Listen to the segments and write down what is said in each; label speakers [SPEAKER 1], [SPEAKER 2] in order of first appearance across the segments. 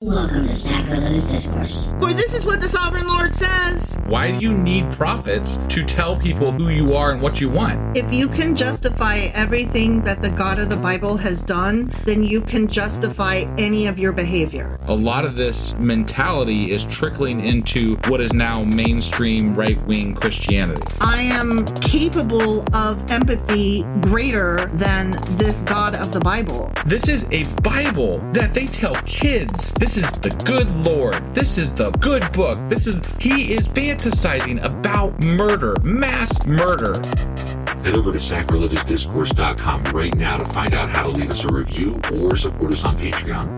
[SPEAKER 1] Welcome to Sacrilegious Discourse.
[SPEAKER 2] For this is what the Sovereign Lord says.
[SPEAKER 3] Why do you need prophets to tell people who you are and what you want?
[SPEAKER 2] If you can justify everything that the God of the Bible has done, then you can justify any of your behavior.
[SPEAKER 3] A lot of this mentality is trickling into what is now mainstream right-wing Christianity.
[SPEAKER 2] I am capable of empathy greater than this God of the Bible.
[SPEAKER 3] This is a Bible that they tell kids. This is the good Lord. This is the good book. He is fantasizing about murder, mass murder.
[SPEAKER 4] Head over to sacrilegiousdiscourse.com right now to find out how to leave us a review or support us on Patreon.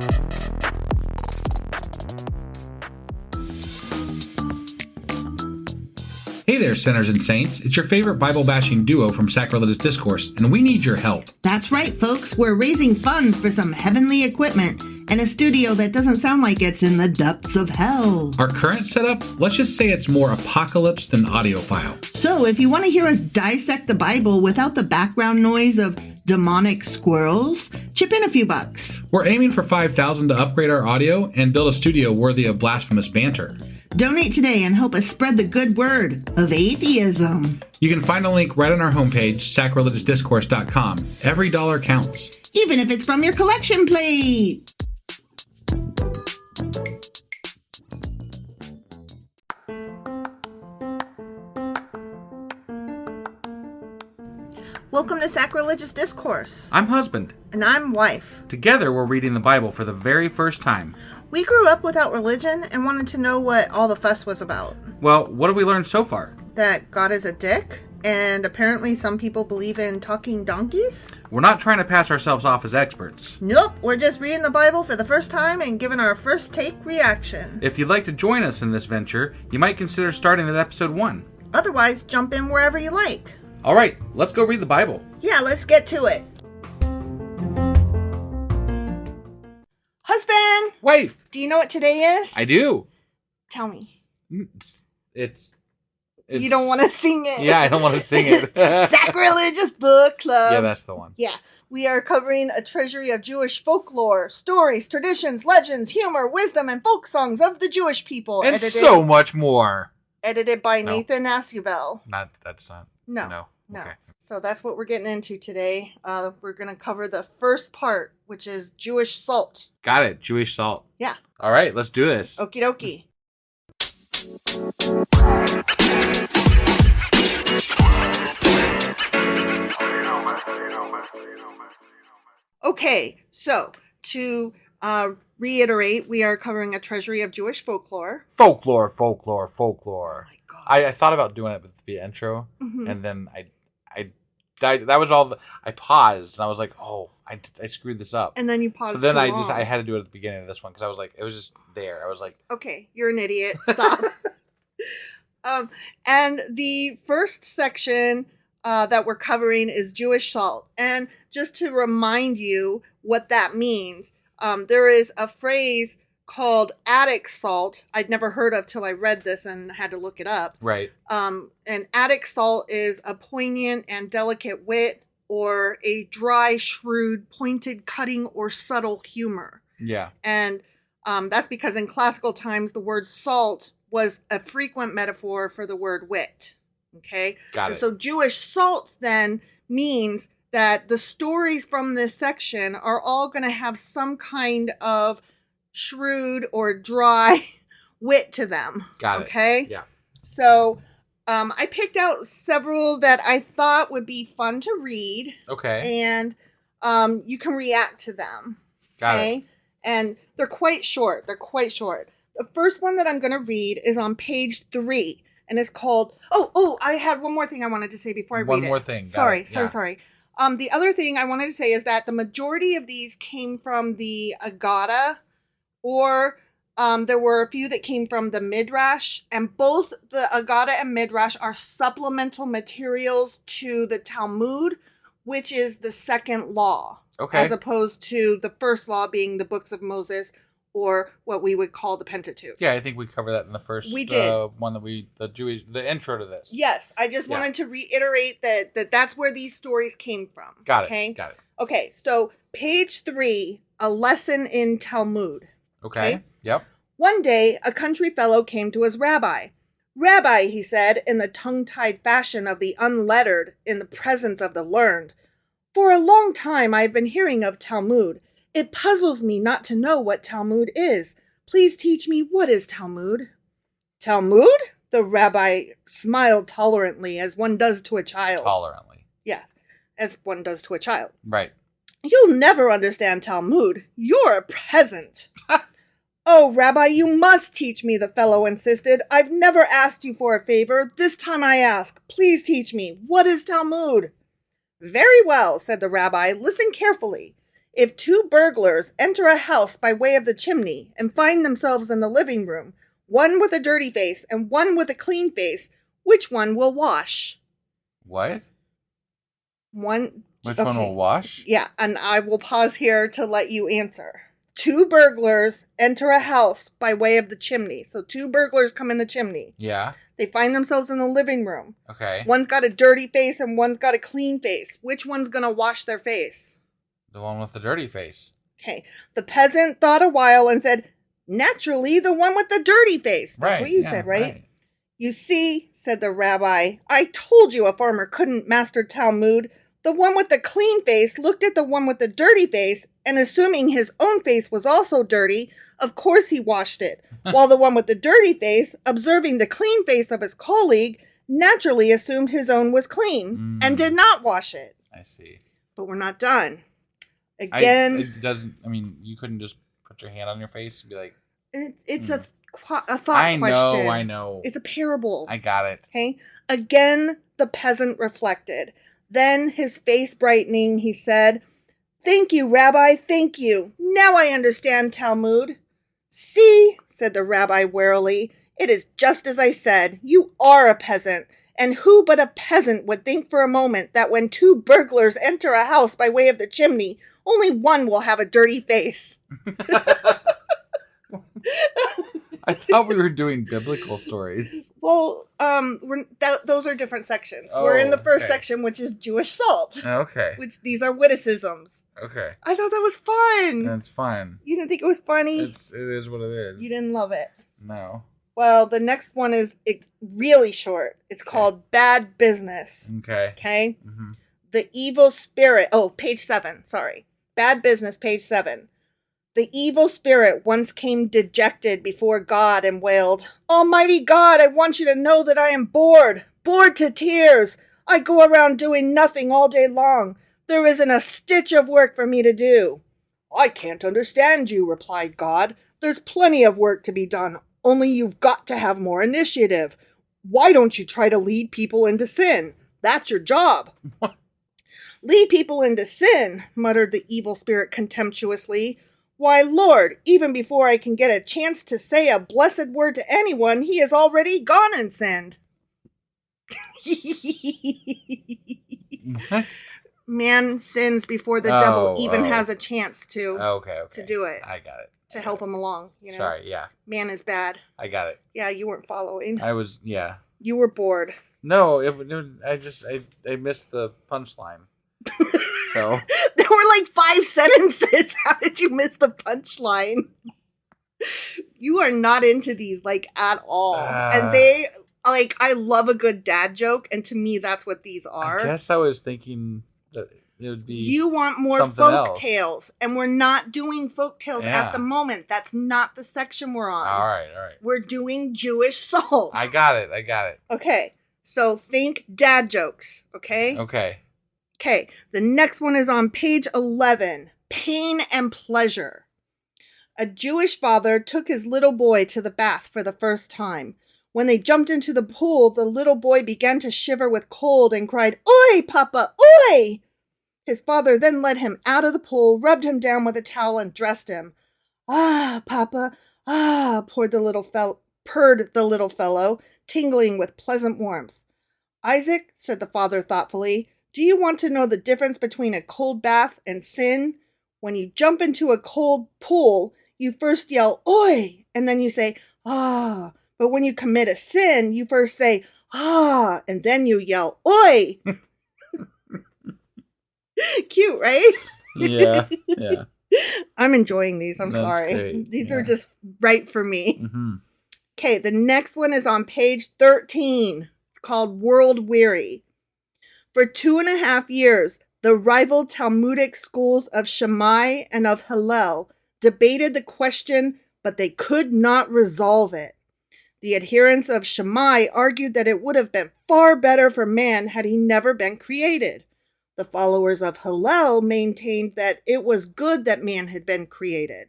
[SPEAKER 3] Hey there, sinners and saints. It's your favorite Bible-bashing duo from Sacrilegious Discourse, and we need your help.
[SPEAKER 2] That's right, folks. We're raising funds for some heavenly equipment and a studio that doesn't sound like it's in the depths of hell.
[SPEAKER 3] Our current setup, let's just say it's more apocalypse than audiophile.
[SPEAKER 2] So if you want to hear us dissect the Bible without the background noise of demonic squirrels, chip in a few bucks.
[SPEAKER 3] We're aiming for $5,000 to upgrade our audio and build a studio worthy of blasphemous banter.
[SPEAKER 2] Donate today and help us spread the good word of atheism.
[SPEAKER 3] You can find a link right on our homepage, sacrilegiousdiscourse.com. Every dollar counts.
[SPEAKER 2] Even if it's from your collection plate. Welcome to Sacrilegious Discourse.
[SPEAKER 5] I'm husband.
[SPEAKER 2] And I'm wife.
[SPEAKER 5] Together we're reading the Bible for the very first time.
[SPEAKER 2] We grew up without religion and wanted to know what all the fuss was about.
[SPEAKER 5] Well, what have we learned so far?
[SPEAKER 2] That God is a dick, and apparently some people believe in talking donkeys?
[SPEAKER 5] We're not trying to pass ourselves off as experts.
[SPEAKER 2] Nope, we're just reading the Bible for the first time and giving our first take reaction.
[SPEAKER 5] If you'd like to join us in this venture, you might consider starting at episode 1.
[SPEAKER 2] Otherwise, jump in wherever you like.
[SPEAKER 5] All right, let's go read the Bible.
[SPEAKER 2] Yeah, let's get to it. Husband!
[SPEAKER 5] Wife!
[SPEAKER 2] Do you know what today is?
[SPEAKER 5] I do.
[SPEAKER 2] Tell me.
[SPEAKER 5] It's
[SPEAKER 2] You don't want to sing it.
[SPEAKER 5] Yeah, I don't want to sing it.
[SPEAKER 2] Sacrilegious Book Club.
[SPEAKER 5] Yeah, that's the one.
[SPEAKER 2] Yeah. We are covering a treasury of Jewish folklore, stories, traditions, legends, humor, wisdom, and folk songs of the Jewish people.
[SPEAKER 5] And so much more.
[SPEAKER 2] Edited by Nathan Asubel.
[SPEAKER 5] That's not.
[SPEAKER 2] No.
[SPEAKER 5] Okay.
[SPEAKER 2] So that's what we're getting into today. We're going to cover the first part, which is Jewish salt.
[SPEAKER 5] Got it. Jewish salt.
[SPEAKER 2] Yeah.
[SPEAKER 5] All right, let's do this.
[SPEAKER 2] Okie dokie. Okay, so to reiterate, we are covering a treasury of Jewish folklore.
[SPEAKER 5] Folklore.
[SPEAKER 2] Oh my God.
[SPEAKER 5] I thought about doing it with the intro,
[SPEAKER 2] Mhm.
[SPEAKER 5] and then that was all. I paused, and I was like, "Oh, I screwed this up."
[SPEAKER 2] And then you paused.
[SPEAKER 5] So then
[SPEAKER 2] too
[SPEAKER 5] I
[SPEAKER 2] long.
[SPEAKER 5] had to do it at the beginning of this one because I was like, it was just there. I was like,
[SPEAKER 2] Okay, you're an idiot. Stop. And the first section that we're covering is Jewish salt. And just to remind you what that means, there is a phrase called Attic salt I'd never heard of till I read this and had to look it up.
[SPEAKER 5] right,
[SPEAKER 2] And Attic salt is a poignant and delicate wit or a dry, shrewd, pointed, cutting, or subtle humor.
[SPEAKER 5] yeah,
[SPEAKER 2] And that's because in classical times, the word salt was a frequent metaphor for the word wit. Okay?
[SPEAKER 5] got
[SPEAKER 2] And
[SPEAKER 5] it.
[SPEAKER 2] so Jewish salt then means that the stories from this section are all going to have some kind of shrewd or dry wit to them.
[SPEAKER 5] Got it.
[SPEAKER 2] Okay?
[SPEAKER 5] Yeah,
[SPEAKER 2] So I picked out several that I thought would be fun to read.
[SPEAKER 5] okay,
[SPEAKER 2] And you can react to them.
[SPEAKER 5] got
[SPEAKER 2] Okay?
[SPEAKER 5] it.
[SPEAKER 2] And they're quite short. The first one that I'm going to read is on page 3. And it's called... Oh, I had one more thing I wanted to say before I read it.
[SPEAKER 5] One more thing. Got
[SPEAKER 2] Sorry.
[SPEAKER 5] it. Yeah.
[SPEAKER 2] The other thing I wanted to say is that the majority of these came from the Agada, or there were a few that came from the Midrash. And both the Agada and Midrash are supplemental materials to the Talmud, which is the second law.
[SPEAKER 5] Okay.
[SPEAKER 2] As opposed to the first law being the books of Moses, or what we would call the Pentateuch.
[SPEAKER 5] Yeah, I think we covered that in the first
[SPEAKER 2] We did.
[SPEAKER 5] one that the intro to this.
[SPEAKER 2] Yes, I just
[SPEAKER 5] Yeah.
[SPEAKER 2] wanted to reiterate that that's where these stories came from.
[SPEAKER 5] Got it.
[SPEAKER 2] Okay?
[SPEAKER 5] Got it.
[SPEAKER 2] Okay, so page 3, a lesson in Talmud.
[SPEAKER 5] Okay. Yep.
[SPEAKER 2] One day, a country fellow came to his rabbi. Rabbi, he said, in the tongue-tied fashion of the unlettered in the presence of the learned, for a long time I have been hearing of Talmud. It puzzles me not to know what Talmud is. Please teach me, what is Talmud? Talmud? The rabbi smiled tolerantly, as one does to a child.
[SPEAKER 5] Tolerantly.
[SPEAKER 2] Yeah, as one does to a child.
[SPEAKER 5] Right.
[SPEAKER 2] You'll never understand Talmud. You're a peasant. Oh, Rabbi, you must teach me, the fellow insisted. I've never asked you for a favor. This time I ask. Please teach me. What is Talmud? Very well, said the rabbi. Listen carefully. If two burglars enter a house by way of the chimney and find themselves in the living room, one with a dirty face and one with a clean face, which one will wash?
[SPEAKER 5] What? Which
[SPEAKER 2] Okay.
[SPEAKER 5] one will wash?
[SPEAKER 2] Yeah, and I will pause here to let you answer. Two burglars enter a house by way of the chimney. So two burglars come in the chimney.
[SPEAKER 5] Yeah.
[SPEAKER 2] They find themselves in the living room.
[SPEAKER 5] Okay.
[SPEAKER 2] One's got a dirty face and one's got a clean face. Which one's going to wash their face?
[SPEAKER 5] The one with the dirty face.
[SPEAKER 2] Okay. The peasant thought a while and said, naturally, the one with the dirty face. That's what you said, right? You see, said the rabbi, I told you a farmer couldn't master Talmud. The one with the clean face looked at the one with the dirty face, and assuming his own face was also dirty, of course he washed it, while the one with the dirty face, observing the clean face of his colleague, naturally assumed his own was clean and did not wash it.
[SPEAKER 5] I see.
[SPEAKER 2] But we're not done. Again,
[SPEAKER 5] it doesn't. I mean, you couldn't just put your hand on your face and be like,
[SPEAKER 2] it's a thought question.
[SPEAKER 5] I know.
[SPEAKER 2] It's a parable.
[SPEAKER 5] I got it.
[SPEAKER 2] Okay. Again, the peasant reflected. Then, his face brightening, he said, Thank you, Rabbi, thank you. Now I understand Talmud. See, said the rabbi warily, it is just as I said. You are a peasant. And who but a peasant would think for a moment that when two burglars enter a house by way of the chimney, only one will have a dirty face?
[SPEAKER 5] I thought we were doing biblical stories.
[SPEAKER 2] Well, those are different sections. We're in the first section, which is Jewish salt.
[SPEAKER 5] Okay.
[SPEAKER 2] Which these are witticisms.
[SPEAKER 5] Okay.
[SPEAKER 2] I thought that was fun.
[SPEAKER 5] That's fine.
[SPEAKER 2] You didn't think it was funny?
[SPEAKER 5] It is what it is.
[SPEAKER 2] You didn't love it?
[SPEAKER 5] No.
[SPEAKER 2] Well, the next one is really short. It's called Bad Business.
[SPEAKER 5] Okay.
[SPEAKER 2] Okay?
[SPEAKER 5] Mm-hmm.
[SPEAKER 2] The evil spirit. Oh, page 7. Sorry. Bad Business, page 7. The evil spirit once came dejected before God and wailed, Almighty God, I want you to know that I am bored to tears. I go around doing nothing all day long. There isn't a stitch of work for me to do. I can't understand you, replied God. There's plenty of work to be done, only you've got to have more initiative. Why don't you try to lead people into sin? That's your job. Lead people into sin, muttered the evil spirit contemptuously. Why, Lord, even before I can get a chance to say a blessed word to anyone, he has already gone and sinned.
[SPEAKER 5] What?
[SPEAKER 2] Man sins before the devil even has a chance to do it.
[SPEAKER 5] I got it.
[SPEAKER 2] To help him along, you know.
[SPEAKER 5] Sorry, yeah.
[SPEAKER 2] Man is bad.
[SPEAKER 5] I got it.
[SPEAKER 2] Yeah, you weren't following.
[SPEAKER 5] I was, yeah.
[SPEAKER 2] You were bored.
[SPEAKER 5] No, I missed the punchline. So
[SPEAKER 2] there were like 5 sentences. How did you miss the punchline? You are not into these like at all. And they like, I love a good dad joke, and to me that's what these are.
[SPEAKER 5] I guess I was thinking that it would be
[SPEAKER 2] you want more folk tales, and we're not doing folk tales at the moment. That's not the section we're on.
[SPEAKER 5] All right.
[SPEAKER 2] We're doing Jewish salt.
[SPEAKER 5] I got it.
[SPEAKER 2] Okay. So think dad jokes, okay? Okay, the next one is on page 11, Pain and Pleasure. A Jewish father took his little boy to the bath for the first time. When they jumped into the pool, the little boy began to shiver with cold and cried, Oi, Papa, oi! His father then led him out of the pool, rubbed him down with a towel, and dressed him. Ah, Papa, ah, purred the little fellow, tingling with pleasant warmth. Isaac, said the father thoughtfully, do you want to know the difference between a cold bath and sin? When you jump into a cold pool, you first yell, Oi! And then you say, Ah! But when you commit a sin, you first say, Ah! And then you yell, Oi! Cute, right?
[SPEAKER 5] Yeah.
[SPEAKER 2] I'm enjoying these. I'm
[SPEAKER 5] That's
[SPEAKER 2] sorry.
[SPEAKER 5] great.
[SPEAKER 2] These
[SPEAKER 5] Yeah.
[SPEAKER 2] are just right for me.
[SPEAKER 5] Mm-hmm.
[SPEAKER 2] Okay, the next one is on page 13. It's called World Weary. For 2.5 years, the rival Talmudic schools of Shammai and of Hillel debated the question, but they could not resolve it. The adherents of Shammai argued that it would have been far better for man had he never been created. The followers of Hillel maintained that it was good that man had been created.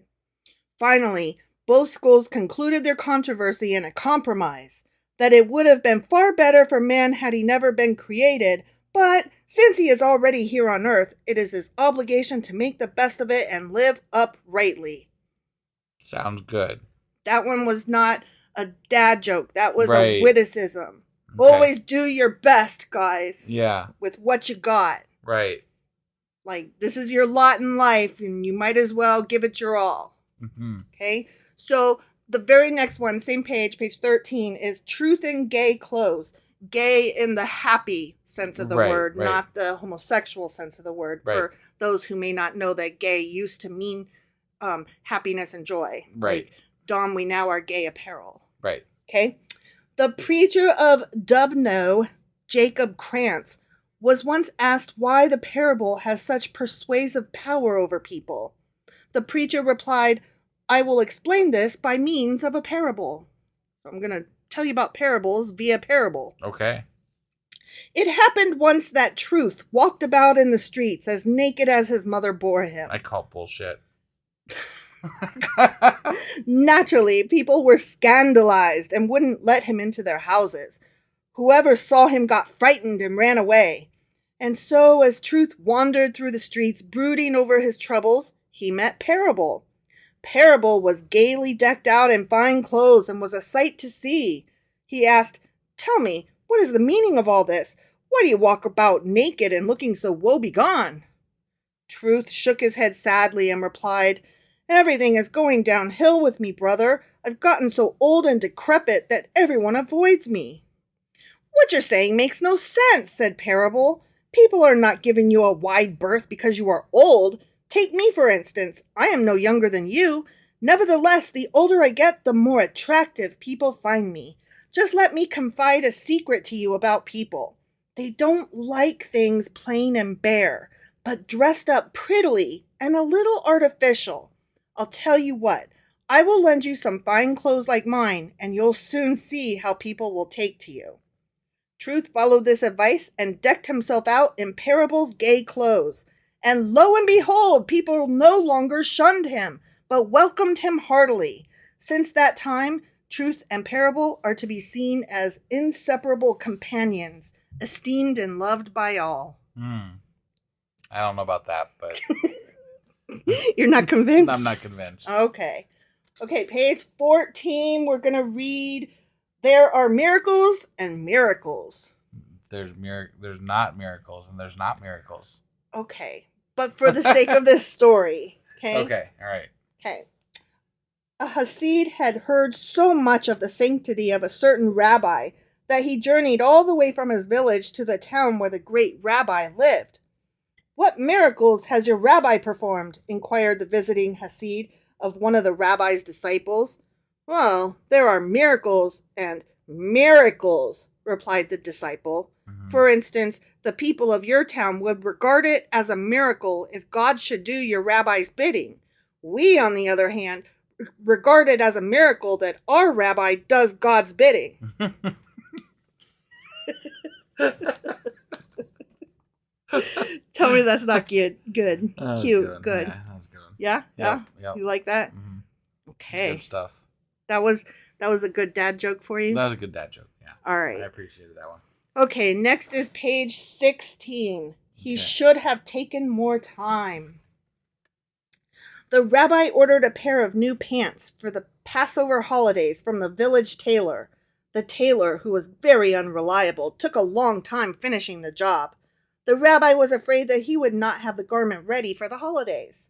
[SPEAKER 2] Finally, both schools concluded their controversy in a compromise, that it would have been far better for man had he never been created, but since he is already here on earth, it is his obligation to make the best of it and live uprightly.
[SPEAKER 5] Sounds good.
[SPEAKER 2] That one was not a dad joke. That was
[SPEAKER 5] Right.
[SPEAKER 2] a witticism.
[SPEAKER 5] Okay.
[SPEAKER 2] Always do your best, guys,
[SPEAKER 5] Yeah.
[SPEAKER 2] with what you got.
[SPEAKER 5] Right.
[SPEAKER 2] Like, this is your lot in life, and you might as well give it your all.
[SPEAKER 5] Mm-hmm.
[SPEAKER 2] Okay? So, the very next one, same page, page 13, is truth in gay clothes. Gay in the happy sense of the
[SPEAKER 5] Right,
[SPEAKER 2] word,
[SPEAKER 5] right.
[SPEAKER 2] not the homosexual sense of the word.
[SPEAKER 5] Right.
[SPEAKER 2] For those who may not know that gay used to mean happiness and joy.
[SPEAKER 5] Right.
[SPEAKER 2] Like, Dom, we now are gay apparel.
[SPEAKER 5] Right.
[SPEAKER 2] Okay? The preacher of Dubno, Jacob Krantz, was once asked why the parable has such persuasive power over people. The preacher replied, I will explain this by means of a parable. I'm going to tell you about parables via parable.
[SPEAKER 5] Okay.
[SPEAKER 2] It happened once that Truth walked about in the streets as naked as his mother bore him.
[SPEAKER 5] I call bullshit.
[SPEAKER 2] Naturally, people were scandalized and wouldn't let him into their houses. Whoever saw him got frightened and ran away. And so, as Truth wandered through the streets, brooding over his troubles, he met Parable. Parable was gaily decked out in fine clothes and was a sight to see. He asked, Tell me, what is the meaning of all this? Why do you walk about naked and looking so woebegone? Truth shook his head sadly and replied, Everything is going downhill with me, brother. I've gotten so old and decrepit that everyone avoids me. What you're saying makes no sense, said Parable. People are not giving you a wide berth because you are old. Take me, for instance. I am no younger than you. Nevertheless, the older I get, the more attractive people find me. Just let me confide a secret to you about people. They don't like things plain and bare, but dressed up prettily and a little artificial. I'll tell you what, I will lend you some fine clothes like mine, and you'll soon see how people will take to you. Truth followed this advice and decked himself out in Parable's gay clothes. And lo and behold, people no longer shunned him, but welcomed him heartily. Since that time, Truth and Parable are to be seen as inseparable companions, esteemed and loved by all.
[SPEAKER 5] I don't know about that, but
[SPEAKER 2] You're not convinced?
[SPEAKER 5] I'm not convinced.
[SPEAKER 2] Okay. Okay, page 14, we're going to read, There are miracles and miracles.
[SPEAKER 5] There's not miracles, and there's not miracles.
[SPEAKER 2] Okay, but for the sake of this story, okay?
[SPEAKER 5] Okay, all right.
[SPEAKER 2] Okay. A Hasid had heard so much of the sanctity of a certain rabbi that he journeyed all the way from his village to the town where the great rabbi lived. What miracles has your rabbi performed? Inquired the visiting Hasid of one of the rabbi's disciples. Well, there are miracles and miracles, replied the disciple.
[SPEAKER 5] Mm-hmm.
[SPEAKER 2] For instance, the people of your town would regard it as a miracle if God should do your rabbi's bidding. We, on the other hand, regard it as a miracle that our rabbi does God's bidding. Tell me that's not good. Good.
[SPEAKER 5] That was
[SPEAKER 2] Cute. Good.
[SPEAKER 5] Yeah, that was good.
[SPEAKER 2] Yeah? Yeah?
[SPEAKER 5] Yep.
[SPEAKER 2] You like that?
[SPEAKER 5] Mm-hmm.
[SPEAKER 2] Okay.
[SPEAKER 5] Good stuff.
[SPEAKER 2] That was a good dad joke for you?
[SPEAKER 5] That was a good dad joke. Yeah.
[SPEAKER 2] All right.
[SPEAKER 5] I appreciated that one.
[SPEAKER 2] Okay, next is page 16. He
[SPEAKER 5] Okay.
[SPEAKER 2] should have taken more time. The rabbi ordered a pair of new pants for the Passover holidays from the village tailor. The tailor, who was very unreliable, took a long time finishing the job. The rabbi was afraid that he would not have the garment ready for the holidays.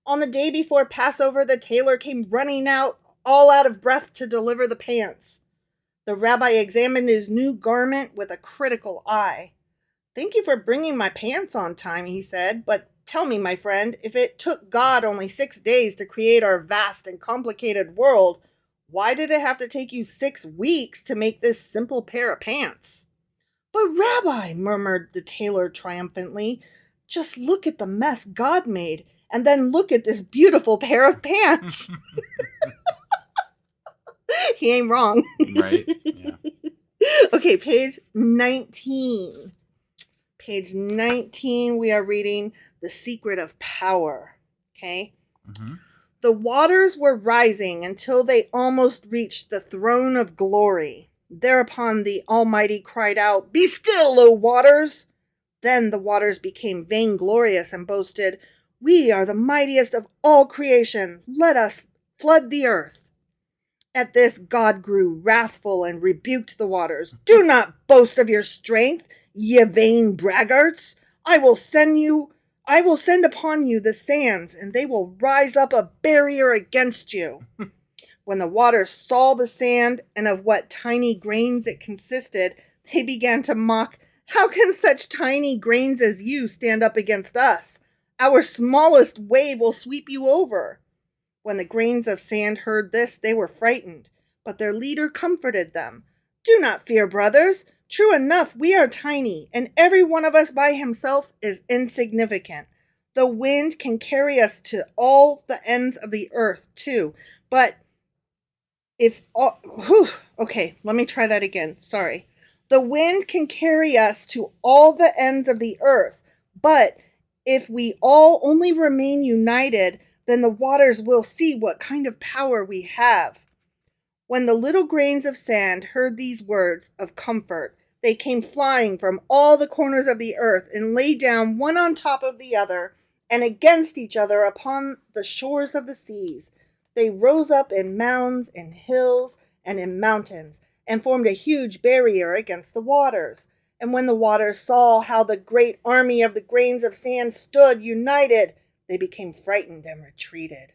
[SPEAKER 2] On the day before Passover, the tailor came running out, all out of breath, to deliver the pants. The rabbi examined his new garment with a critical eye. Thank you for bringing my pants on time, he said, but Tell me, my friend, if it took God only 6 days to create our vast and complicated world, why did it have to take you 6 weeks to make this simple pair of pants? But Rabbi, murmured the tailor triumphantly, just look at the mess God made, and then look at this beautiful pair of pants. He ain't wrong.
[SPEAKER 5] Right? Yeah.
[SPEAKER 2] Okay, page 19. Page 19, we are reading The Secret of Power. Okay?
[SPEAKER 5] Mm-hmm.
[SPEAKER 2] The waters were rising until they almost reached the throne of glory. Thereupon the Almighty cried out, "Be still, O waters!" Then the waters became vainglorious and boasted, "We are the mightiest of all creation. Let us flood the earth." At this, God grew wrathful and rebuked the waters. "Do not boast of your strength, ye vain braggarts. I will send upon you the sands, and they will rise up a barrier against you." When the waters saw the sand and of what tiny grains it consisted, they began to mock. "How can such tiny grains as you stand up against us? Our smallest wave will sweep you over." When the grains of sand heard this, they were frightened, but their leader comforted them. "Do not fear, brothers. True enough, we are tiny, and every one of us by himself is insignificant. The wind can carry us to all the ends of the earth, too. But okay, let me try that again. Sorry. The wind can carry us to all the ends of the earth, but if we all only remain united, then the waters will see what kind of power we have." When the little grains of sand heard these words of comfort, they came flying from all the corners of the earth and lay down one on top of the other and against each other upon the shores of the seas. They rose up in mounds, in hills, and in mountains, and formed a huge barrier against the waters. And when the waters saw how the great army of the grains of sand stood united, they became frightened and retreated.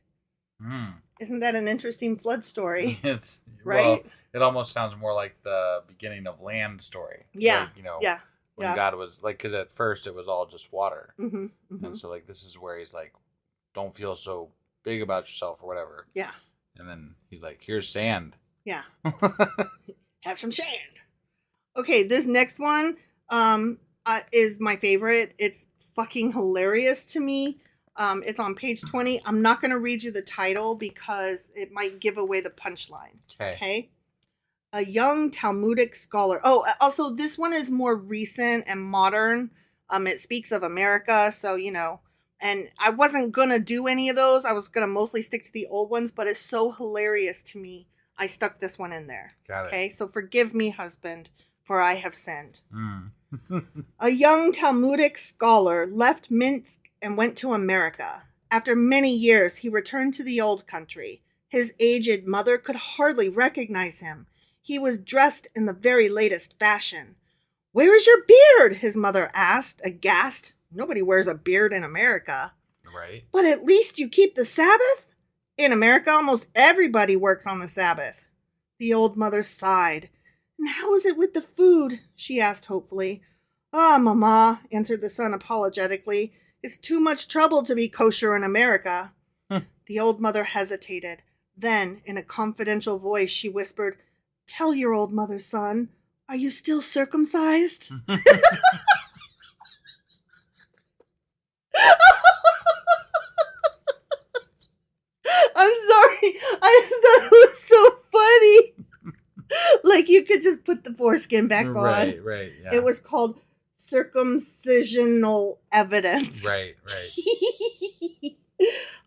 [SPEAKER 2] Isn't that an interesting flood story?
[SPEAKER 5] It's
[SPEAKER 2] right.
[SPEAKER 5] Well, it almost sounds more like the beginning of Land story.
[SPEAKER 2] Yeah.
[SPEAKER 5] Like, when God was like, because at first it was all just water, and so like this is where he's like, "Don't feel so big about yourself" or whatever.
[SPEAKER 2] Yeah.
[SPEAKER 5] And then he's like, "Here's sand."
[SPEAKER 2] Yeah. Have some sand. Okay, this next one is my favorite. It's fucking hilarious to me. It's on page 20. I'm not going to read you the title because it might give away the punchline. Okay. A young Talmudic scholar. Oh, also, this one is more recent and modern. It speaks of America, so, and I wasn't going to do any of those. I was going to mostly stick to the old ones, but it's so hilarious to me. I stuck this one in there.
[SPEAKER 5] Got it.
[SPEAKER 2] Okay, so forgive me, husband, for I have sinned. A young Talmudic scholar left Minsk and went to America. After many years, he returned to the old country. His aged mother could hardly recognize him. He was dressed in the very latest fashion. "Where is your beard?" his mother asked, aghast. Nobody wears a beard in America.
[SPEAKER 5] Right.
[SPEAKER 2] "But at least you keep the Sabbath?" "In America, almost everybody works on the Sabbath." The old mother sighed. "And how is it with the food?" she asked hopefully. "Ah, Mama," answered the son apologetically. "It's too much trouble to be kosher in America." The old mother hesitated. Then, in a confidential voice, she whispered, "Tell your old mother, son, are you still circumcised?" I'm sorry. I just thought it was so funny. Like you could just put the foreskin back on.
[SPEAKER 5] Right, yeah.
[SPEAKER 2] It was called circumcisional evidence.
[SPEAKER 5] Right.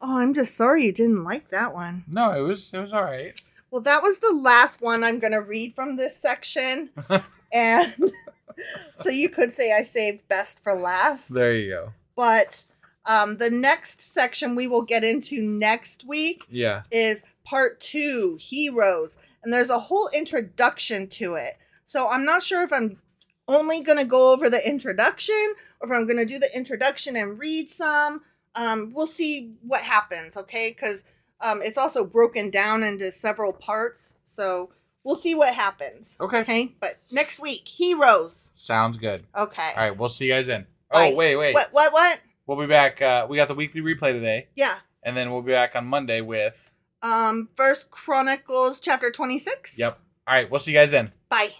[SPEAKER 2] Oh, I'm just sorry you didn't like that one.
[SPEAKER 5] No, it was all right.
[SPEAKER 2] Well, that was the last one I'm going to read from this section. And so you could say I saved best for last.
[SPEAKER 5] There you go.
[SPEAKER 2] But the next section we will get into next week is part 2, Heroes. And there's a whole introduction to it. So I'm not sure if I'm only going to go over the introduction or if I'm going to do the introduction and read some. We'll see what happens, okay? Because it's also broken down into several parts. So we'll see what happens. Okay? But next week, Heroes.
[SPEAKER 5] Sounds good.
[SPEAKER 2] Okay.
[SPEAKER 5] All right, we'll see you guys then.
[SPEAKER 2] Bye.
[SPEAKER 5] Oh, wait.
[SPEAKER 2] What?
[SPEAKER 5] What We'll be back. We got the weekly replay today.
[SPEAKER 2] Yeah.
[SPEAKER 5] And then we'll be back on Monday with...
[SPEAKER 2] First Chronicles chapter 26.
[SPEAKER 5] Yep. All right. We'll see you guys then.
[SPEAKER 2] Bye.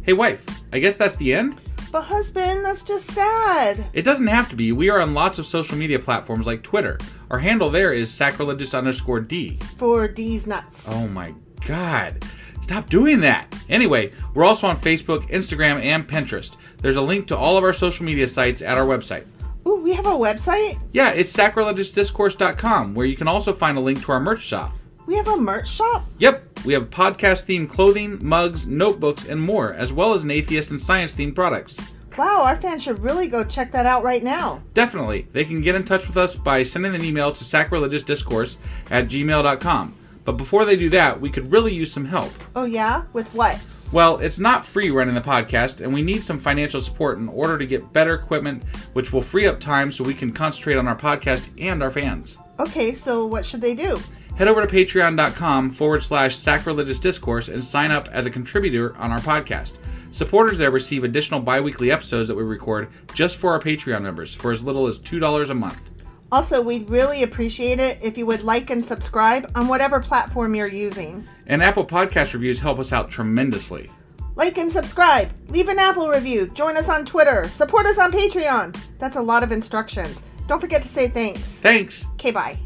[SPEAKER 3] Hey, wife, I guess that's the end?
[SPEAKER 2] But husband, that's just sad.
[SPEAKER 3] It doesn't have to be. We are on lots of social media platforms like Twitter. Our handle there is sacrilegious_D.
[SPEAKER 2] For D's nuts.
[SPEAKER 3] Oh my God. Stop doing that. Anyway, we're also on Facebook, Instagram, and Pinterest. There's a link to all of our social media sites at our website.
[SPEAKER 2] Ooh, we have a website?
[SPEAKER 3] Yeah, it's sacrilegiousdiscourse.com, where you can also find a link to our merch shop.
[SPEAKER 2] We have a merch shop?
[SPEAKER 3] Yep, we have podcast-themed clothing, mugs, notebooks, and more, as well as an atheist and science-themed products.
[SPEAKER 2] Wow, our fans should really go check that out right now.
[SPEAKER 3] Definitely. They can get in touch with us by sending an email to sacrilegiousdiscourse@gmail.com. But before they do that, we could really use some help.
[SPEAKER 2] Oh yeah? With what?
[SPEAKER 3] Well, it's not free running the podcast, and we need some financial support in order to get better equipment, which will free up time so we can concentrate on our podcast and our fans.
[SPEAKER 2] Okay, so what should they do?
[SPEAKER 3] Head over to patreon.com/sacrilegious discourse and sign up as a contributor on our podcast. Supporters there receive additional bi-weekly episodes that we record just for our Patreon members for as little as $2 a month.
[SPEAKER 2] Also, we'd really appreciate it if you would like and subscribe on whatever platform you're using.
[SPEAKER 3] And Apple Podcast reviews help us out tremendously.
[SPEAKER 2] Like and subscribe. Leave an Apple review. Join us on Twitter. Support us on Patreon. That's a lot of instructions. Don't forget to say thanks.
[SPEAKER 3] Thanks.
[SPEAKER 2] Okay, bye.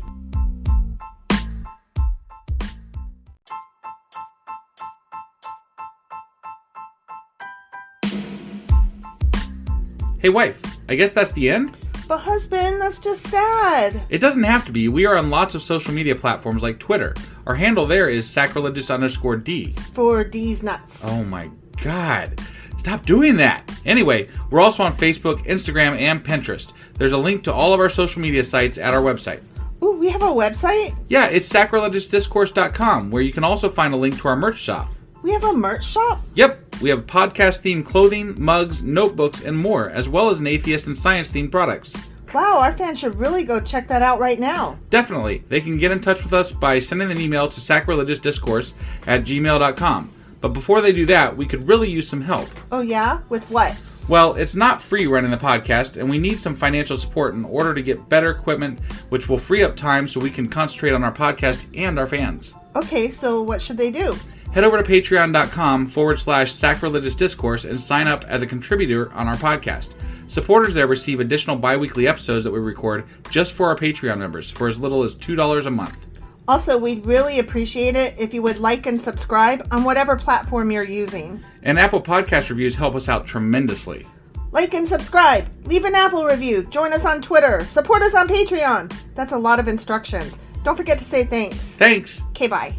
[SPEAKER 3] Hey, wife, I guess that's the end?
[SPEAKER 2] But husband, that's just sad.
[SPEAKER 3] It doesn't have to be. We are on lots of social media platforms like Twitter. Our handle there is sacrilegious_D.
[SPEAKER 2] For D's nuts.
[SPEAKER 3] Oh my God. Stop doing that. Anyway, we're also on Facebook, Instagram, and Pinterest. There's a link to all of our social media sites at our website.
[SPEAKER 2] Ooh, we have a website?
[SPEAKER 3] Yeah, it's sacrilegiousdiscourse.com, where you can also find a link to our merch shop.
[SPEAKER 2] We have a merch shop?
[SPEAKER 3] Yep, we have podcast-themed clothing, mugs, notebooks, and more, as well as an atheist and science-themed products.
[SPEAKER 2] Wow, our fans should really go check that out right now.
[SPEAKER 3] Definitely. They can get in touch with us by sending an email to sacrilegiousdiscourse@gmail.com. But before they do that, we could really use some help.
[SPEAKER 2] Oh yeah? With what?
[SPEAKER 3] Well, it's not free running the podcast, and we need some financial support in order to get better equipment, which will free up time so we can concentrate on our podcast and our fans.
[SPEAKER 2] Okay, so what should they do?
[SPEAKER 3] Head over to patreon.com/sacrilegious discourse and sign up as a contributor on our podcast. Supporters there receive additional bi-weekly episodes that we record just for our Patreon members for as little as $2 a month.
[SPEAKER 2] Also, we'd really appreciate it if you would like and subscribe on whatever platform you're using.
[SPEAKER 3] And Apple Podcast reviews help us out tremendously.
[SPEAKER 2] Like and subscribe. Leave an Apple review. Join us on Twitter. Support us on Patreon. That's a lot of instructions. Don't forget to say thanks.
[SPEAKER 3] Thanks.
[SPEAKER 2] Okay, bye.